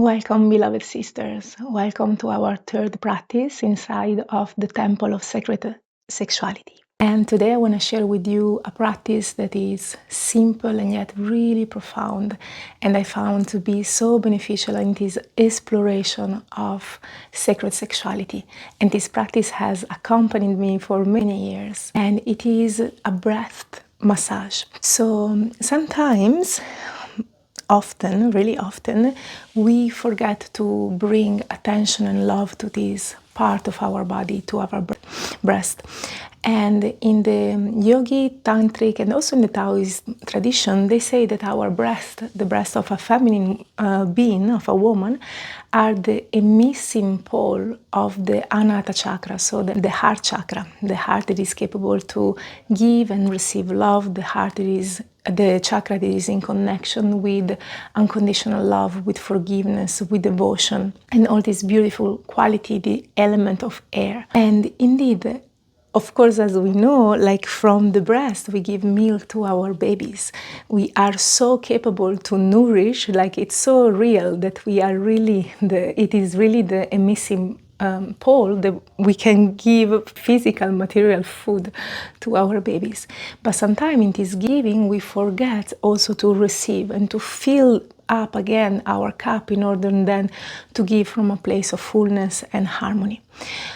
Welcome, beloved sisters. Welcome to our third practice inside of the Temple of Sacred Sexuality. And today I want to share with you a practice that is simple and yet really profound, and I found to be so beneficial in this exploration of sacred sexuality. And this practice has accompanied me for many years, and it is a breath massage. So sometimes, often, really often, we forget to bring attention and love to this part of our body, to our breast. And in the yogi, tantric, and also in the Taoist tradition, they say that our breast, the breast of a feminine being, of a woman, are the emitting pole of the Anahata chakra, so the heart chakra, the heart that is capable to give and receive love, the heart that is the chakra that is in connection with unconditional love, with forgiveness, with devotion, and all this beautiful quality, the element of air. And indeed, of course, as we know, like from the breast, we give milk to our babies. We are so capable to nourish, like it's so real that we are really, it is really the emitting pole that we can give physical material food to our babies. But sometimes in this giving we forget also to receive and to fill up again our cup in order then to give from a place of fullness and harmony.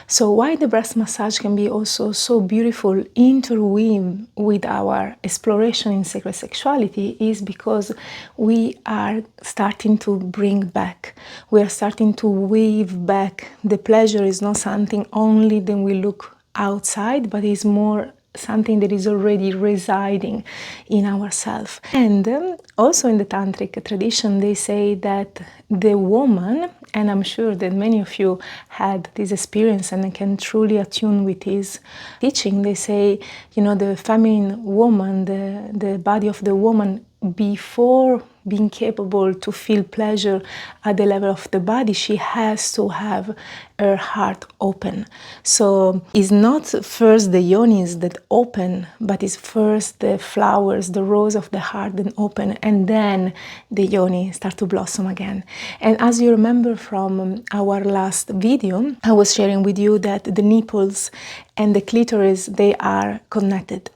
So why the breast massage can be also so beautiful, interweaved with our exploration in sacred sexuality, is because we are starting to bring back, we are starting to weave back. The pleasure is not something only that we look outside, but is more something that is already residing in ourselves. And also in the tantric tradition, they say that the woman, and I'm sure that many of you had this experience and can truly attune with this teaching, they say, you know, the feminine woman, the body of the woman, before being capable to feel pleasure at the level of the body, she has to have her heart open. So it's not first the yonis that open, but it's first the flowers, the rose of the heart that open, and then the yoni start to blossom again. And as you remember from our last video, I was sharing with you that the nipples and the clitoris, they are connected.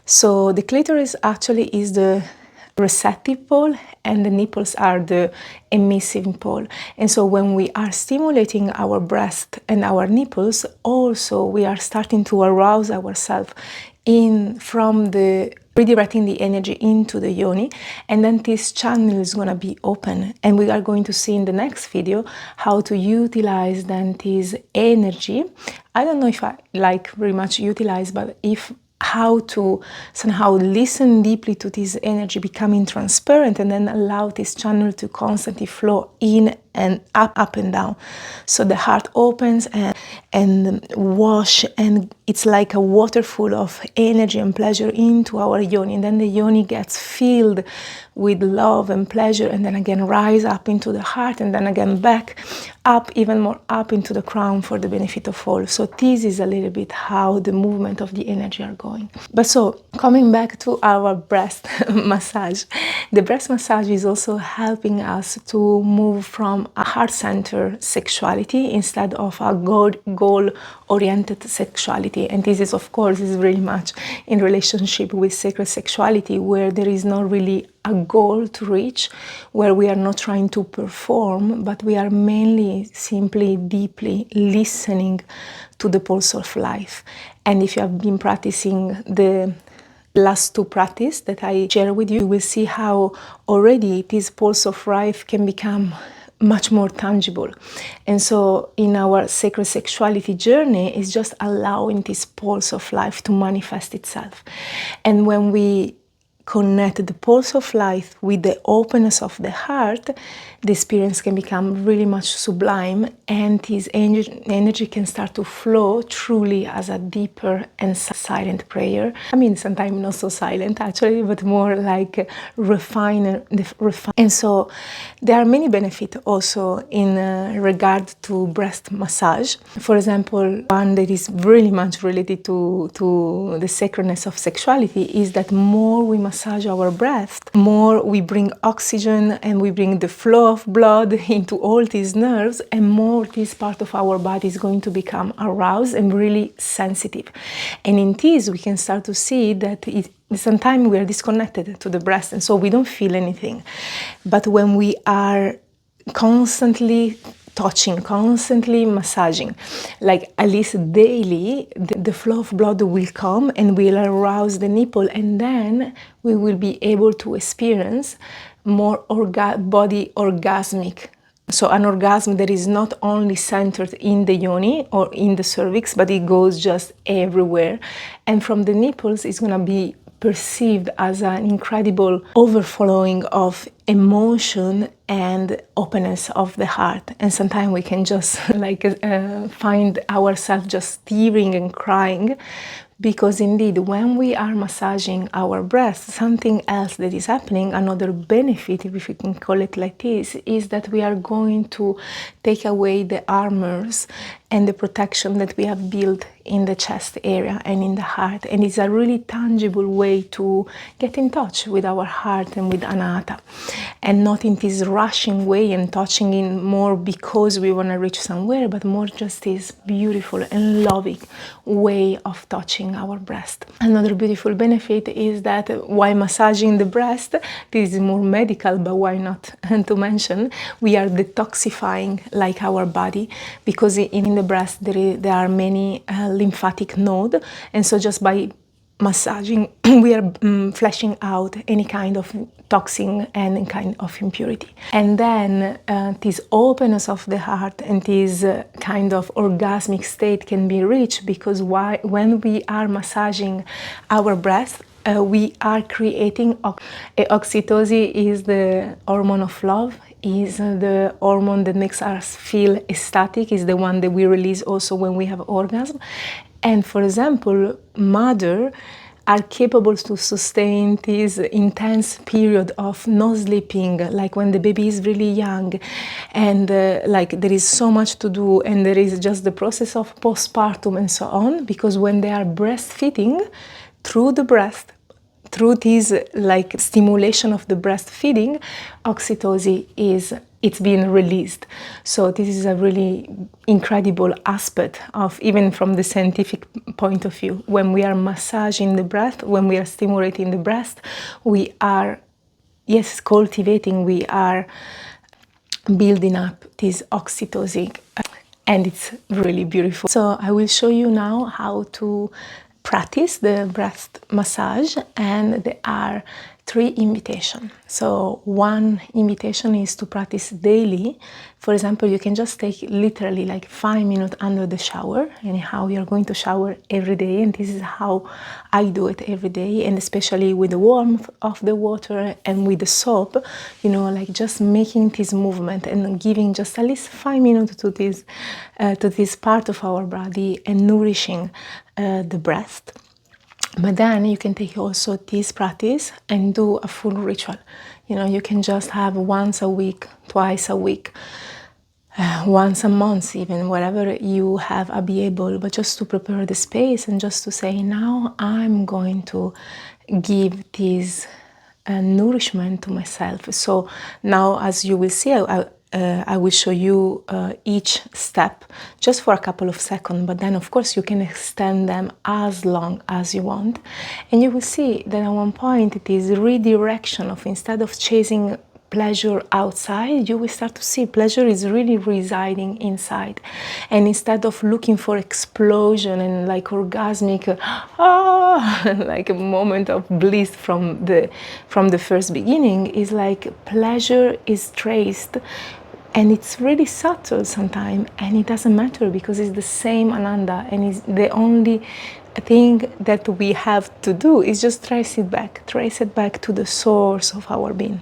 So the clitoris actually is the receptive pole, and the nipples are the emitting pole. And so when we are stimulating our breast and our nipples, also we are starting to arouse ourselves from the redirecting the energy into the yoni, and then this channel is going to be open. And we are going to see in the next video how to utilize then this energy. I don't know if I like very much utilize, but how to somehow listen deeply to this energy becoming transparent, and then allow this channel to constantly flow in and up and down. So the heart opens and wash, and it's like a waterfall of energy and pleasure into our yoni, and then the yoni gets filled with love and pleasure, and then again rise up into the heart, and then again back up, even more up into the crown for the benefit of all. So this is a little bit how the movement of the energy are going. But so coming back to our breast massage, the breast massage is also helping us to move from a heart-centered sexuality instead of a goal-oriented sexuality. And this is, of course, is really much in relationship with sacred sexuality, where there is not really a goal to reach, where we are not trying to perform, but we are mainly simply deeply listening to the pulse of life. And if you have been practicing the last two practices that I share with you, you will see how already this pulse of life can become much more tangible. And so in our sacred sexuality journey is just allowing this pulse of life to manifest itself. And when we connect the pulse of life with the openness of the heart, the experience can become really much sublime, and this energy can start to flow truly as a deeper and silent prayer. I mean, sometimes not so silent actually, but more like refined. And so there are many benefits also in regard to breast massage. For example, one that is really much related to the sacredness of sexuality is that more we massage our breast, more we bring oxygen and we bring the flow of blood into all these nerves, and more this part of our body is going to become aroused and really sensitive. And in this, we can start to see that sometimes we are disconnected to the breast, and so we don't feel anything. But when we are constantly touching, constantly massaging, like at least daily, the flow of blood will come and will arouse the nipple, and then we will be able to experience more body orgasmic. So an orgasm that is not only centered in the yoni or in the cervix, but it goes just everywhere. And from the nipples, it's going to be perceived as an incredible overflowing of emotion and openness of the heart. And sometimes we can just find ourselves just tearing and crying, because indeed when we are massaging our breast, something else that is happening, another benefit, if we can call it like this, is that we are going to take away the armors and the protection that we have built in the chest area and in the heart. And it's a really tangible way to get in touch with our heart and with Anahata, and not in this rushing way and touching in more because we want to reach somewhere, but more just this beautiful and loving way of touching our breast. Another beautiful benefit is that while massaging the breast, this is more medical, but why not to mention, we are detoxifying like our body, because in the breast there are many lymphatic nodes, and so just by massaging we are fleshing out any kind of toxin and any kind of impurity. And then this openness of the heart and this kind of orgasmic state can be reached because when we are massaging our breast, we are creating oxytocin. Is the hormone of love, is the hormone that makes us feel ecstatic, is the one that we release also when we have orgasm. And for example, mothers are capable to sustain this intense period of no sleeping, like when the baby is really young and like there is so much to do and there is just the process of postpartum and so on, because when they are breastfeeding through the breast, through this like stimulation of the breastfeeding, oxytocin it's being released. So this is a really incredible aspect of, even from the scientific point of view, when we are massaging the breast, when we are stimulating the breast, we are, yes, cultivating, we are building up this oxytocin, and it's really beautiful. So I will show you now how to practice the breast massage, and there are 3 invitations. So one invitation is to practice daily. For example, you can just take literally like 5 minutes under the shower. Anyhow, you're going to shower every day, and this is how I do it every day, and especially with the warmth of the water and with the soap, you know, like just making this movement and giving just at least 5 minutes to this part of our body and nourishing the breast. But then you can take also this practice and do a full ritual. You know, you can just have once a week, twice a week, once a month, even whatever you have be able, but just to prepare the space and just to say, now I'm going to give this nourishment to myself. So now, as you will see, I will show you each step just for a couple of seconds, but then of course you can extend them as long as you want. And you will see that at one point it is redirection of, instead of chasing pleasure outside, you will start to see pleasure is really residing inside. And instead of looking for explosion and like orgasmic, like a moment of bliss from the first beginning, is like pleasure is traced. And it's really subtle sometimes, and it doesn't matter because it's the same Ananda, and it's the only thing that we have to do is just trace it back to the source of our being.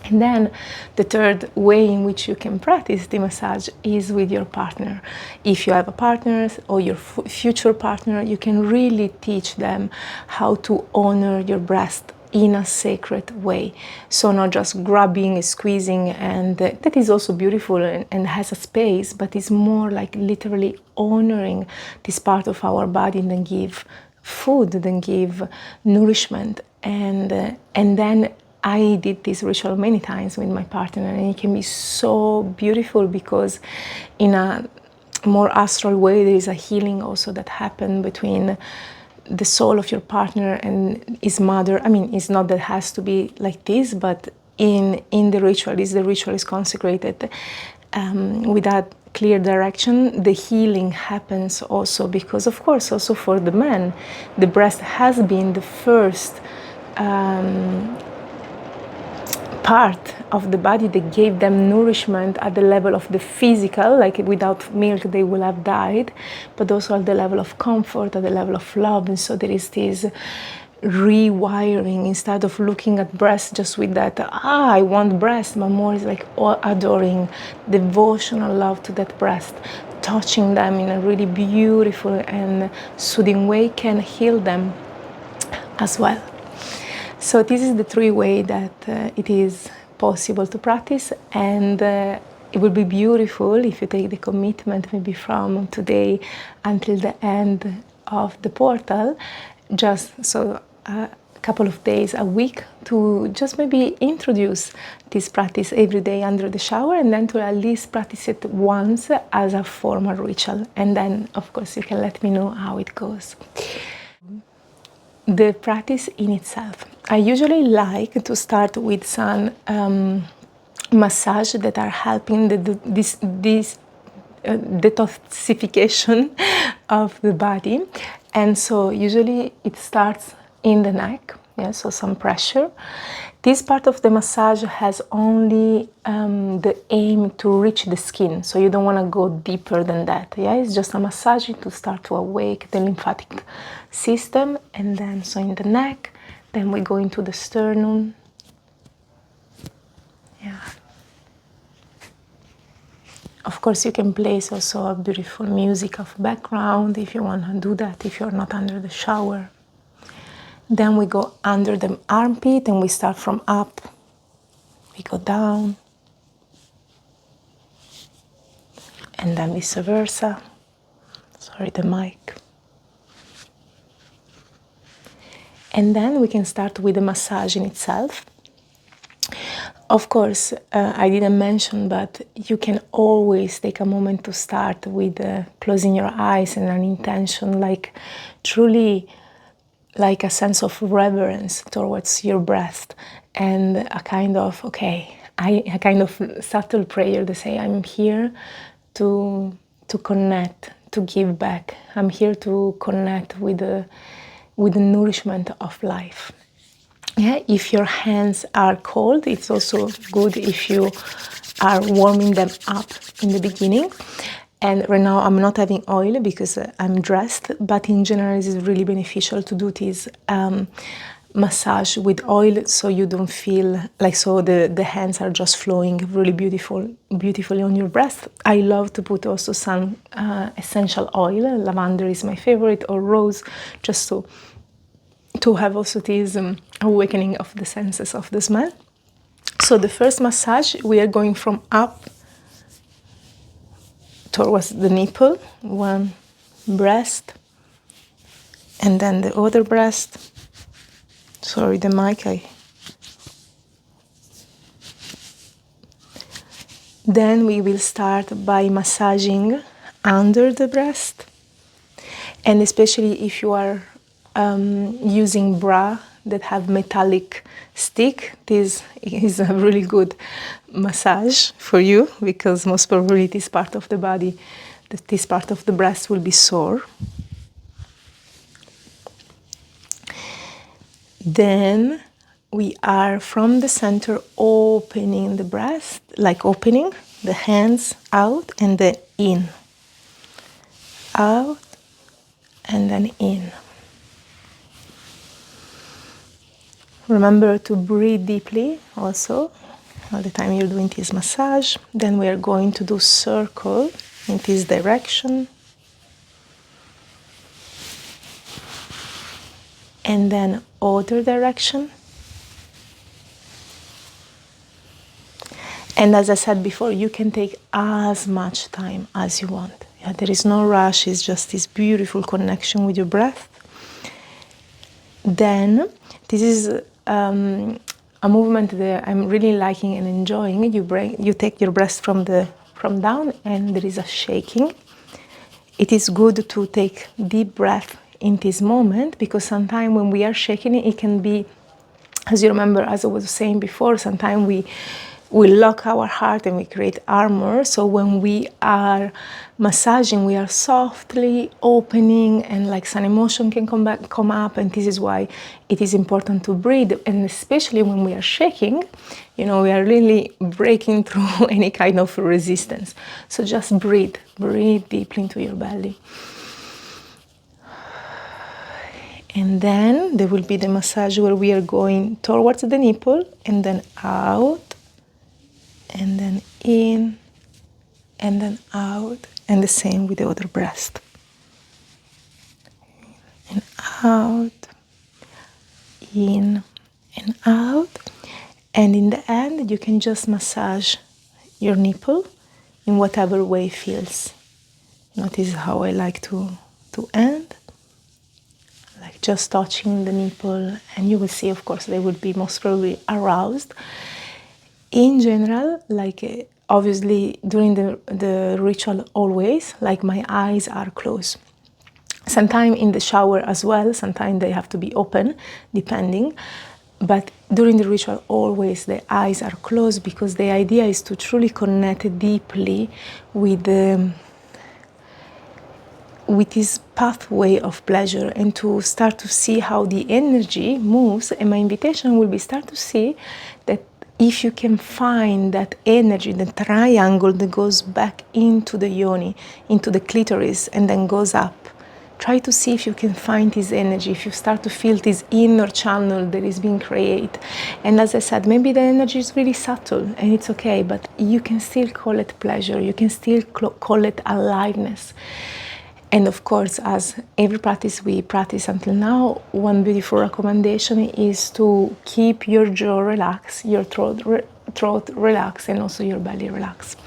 And then the third way in which you can practice the massage is with your partner. If you have a partner or your future partner, you can really teach them how to honor your breast in a sacred way. So not just grabbing, squeezing, and that is also beautiful and has a space, but it's more like literally honoring this part of our body, and then give food, then give nourishment. and then I did this ritual many times with my partner, and it can be so beautiful because in a more astral way there is a healing also that happened between the soul of your partner and his mother. I mean, it's not that it has to be like this, but in the ritual is consecrated with that clear direction. The healing happens also because, of course, also for the man, the breast has been the first part of the body that gave them nourishment at the level of the physical, like without milk they will have died, but also at the level of comfort, at the level of love. And so there is this rewiring, instead of looking at breast just with that, I want breast, but more is like adoring, devotional love to that breast, touching them in a really beautiful and soothing way can heal them as well. So this is the 3 ways that it is possible to practice, and it will be beautiful if you take the commitment maybe from today until the end of the portal, just so a couple of days a week to just maybe introduce this practice every day under the shower, and then to at least practice it once as a formal ritual, and then of course you can let me know how it goes. The practice in itself, I usually like to start with some massage that are helping this detoxification of the body. And so usually it starts in the neck, yeah, so some pressure. This part of the massage has only the aim to reach the skin, so you don't want to go deeper than that. Yeah, it's just a massage to start to awake the lymphatic system, and then so in the neck, then we go into the sternum. Yeah. Of course, you can place also a beautiful music of background if you want to do that, if you're not under the shower. Then we go under the armpit and we start from up. We go down. And then vice versa. Sorry, the mic. And then we can start with the massage in itself. Of course, I didn't mention, but you can always take a moment to start with closing your eyes and an intention, like truly like a sense of reverence towards your breath, and a kind of, a kind of subtle prayer to say, I'm here to connect, to give back. I'm here to connect with the nourishment of life. Yeah, if your hands are cold, it's also good if you are warming them up in the beginning. And right now I'm not having oil because I'm dressed, but in general it's really beneficial to do this massage with oil, so you don't feel like, so the hands are just flowing really beautifully on your breast. I love to put also some essential oil. Lavender is my favorite, or rose, just to have also this awakening of the senses of the smell. So the first massage, we are going from up towards the nipple, one breast, and then the other breast. Sorry, the mic. Then we will start by massaging under the breast, and especially if you are using bra that have metallic stick, this is a really good massage for you, because most probably this part of the body, this part of the breast will be sore. Then we are from the center opening the breast, like opening the hands out and then in, out and then in. Remember to breathe deeply also all the time you're doing this massage. Then we are going to do circle in this direction. And then other direction. And as I said before, you can take as much time as you want. Yeah, there is no rush, it's just this beautiful connection with your breath. Then this is a movement that I'm really liking and enjoying. You take your breast from down, and there is a shaking. It is good to take deep breath in this moment, because sometimes when we are shaking it can be, as you remember, as I was saying before, sometimes we lock our heart and we create armor. So when we are massaging, we are softly opening, and like some emotion can come up, and this is why it is important to breathe. And especially when we are shaking, we are really breaking through any kind of resistance. So just breathe deeply into your belly. And then there will be the massage where we are going towards the nipple, and then out, and then in, and then out, and the same with the other breast. And out, in, and out. And in the end, you can just massage your nipple in whatever way feels. This is how I like to end. Like just touching the nipple, and you will see, of course, they will be most probably aroused. In general, like obviously during the ritual always, like my eyes are closed. Sometimes in the shower as well, sometimes they have to be open, depending. But during the ritual always the eyes are closed, because the idea is to truly connect deeply with this pathway of pleasure, and to start to see how the energy moves. And my invitation will be start to see that if you can find that energy, the triangle that goes back into the yoni, into the clitoris, and then goes up. Try to see if you can find this energy, if you start to feel this inner channel that is being created. And as I said, maybe the energy is really subtle, and it's okay, but you can still call it pleasure, you can still call it aliveness. And of course, as every practice we practice until now, one beautiful recommendation is to keep your jaw relaxed, your throat relaxed, and also your belly relaxed.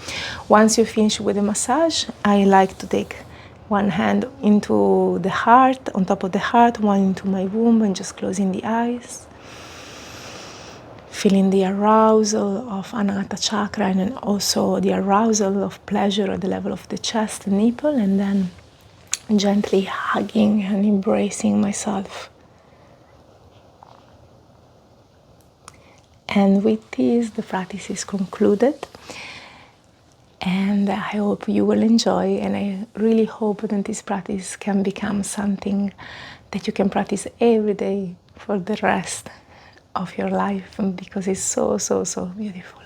Once you finish with the massage, I like to take one hand into the heart, on top of the heart, one into my womb, and just closing the eyes. Feeling the arousal of Anahata chakra, and then also the arousal of pleasure at the level of the chest and nipple, and then gently hugging and embracing myself. And with this, the practice is concluded. And I hope you will enjoy, and I really hope that this practice can become something that you can practice every day for the rest of your life, because it's so, so, so beautiful.